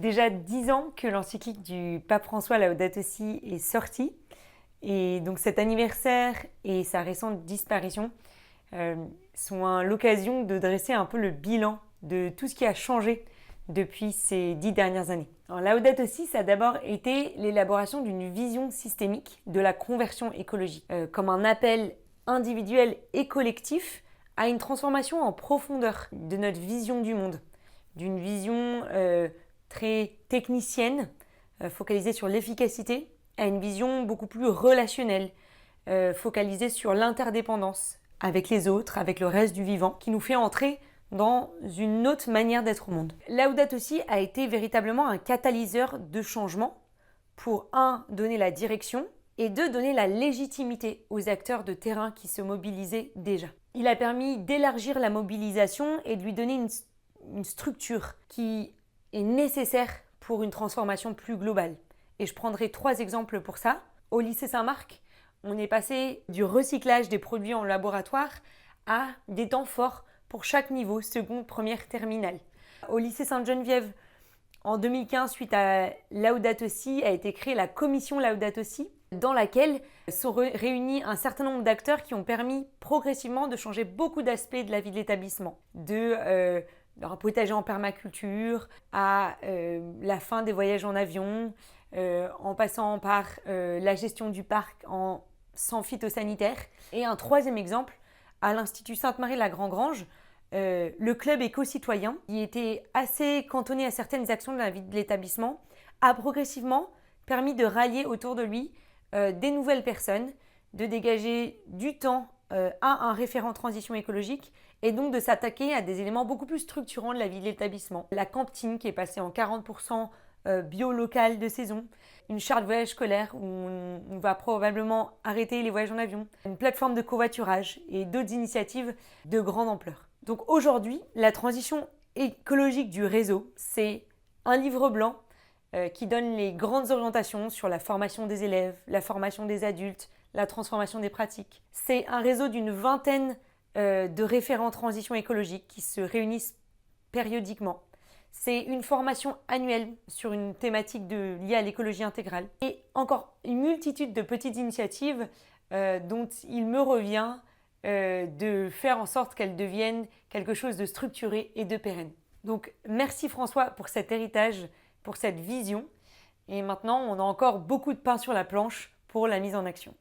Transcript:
déjà 10 ans que l'encyclique du pape François Laudato Si est sortie. Et donc cet anniversaire et sa récente disparition sont l'occasion de dresser un peu le bilan de tout ce qui a changé depuis ces 10 dernières années. Alors, Laudato Si, ça a d'abord été l'élaboration d'une vision systémique de la conversion écologique, comme un appel individuel et collectif à une transformation en profondeur de notre vision du monde, d'une vision très technicienne, focalisée sur l'efficacité, à une vision beaucoup plus relationnelle, focalisée sur l'interdépendance avec les autres, avec le reste du vivant, qui nous fait entrer dans une autre manière d'être au monde. Laudato Si a été véritablement un catalyseur de changement pour, donner la direction et donner la légitimité aux acteurs de terrain qui se mobilisaient déjà. Il a permis d'élargir la mobilisation et de lui donner une structure qui est nécessaire pour une transformation plus globale. Et je prendrai 3 exemples pour ça. Au lycée Saint-Marc, on est passé du recyclage des produits en laboratoire à des temps forts pour chaque niveau, seconde, première, terminale. Au lycée Sainte-Geneviève, en 2015, suite à Laudato Si, a été créée la commission Laudato Si, dans laquelle sont réunis un certain nombre d'acteurs qui ont permis progressivement de changer beaucoup d'aspects de la vie de l'établissement. Un potager en permaculture, à la fin des voyages en avion, en passant par la gestion du parc sans phytosanitaire. Et un 3e exemple, à l'Institut Sainte-Marie-la-Grand-Grange, le club éco-citoyen, qui était assez cantonné à certaines actions de la vie de l'établissement, a progressivement permis de rallier autour de lui des nouvelles personnes, de dégager du temps à un référent transition écologique et donc de s'attaquer à des éléments beaucoup plus structurants de la vie de l'établissement. La cantine qui est passée en 40% bio local de saison, une charte voyage scolaire où on va probablement arrêter les voyages en avion, une plateforme de covoiturage et d'autres initiatives de grande ampleur. Donc aujourd'hui, la transition écologique du réseau, c'est un livre blanc qui donne les grandes orientations sur la formation des élèves, la formation des adultes, la transformation des pratiques. C'est un réseau d'une 20aine de référents transition écologique qui se réunissent périodiquement. C'est une formation annuelle sur une thématique liée à l'écologie intégrale. Et encore une multitude de petites initiatives dont il me revient de faire en sorte qu'elles deviennent quelque chose de structuré et de pérenne. Donc merci François pour cet héritage, pour cette vision. Et maintenant, on a encore beaucoup de pain sur la planche pour la mise en action.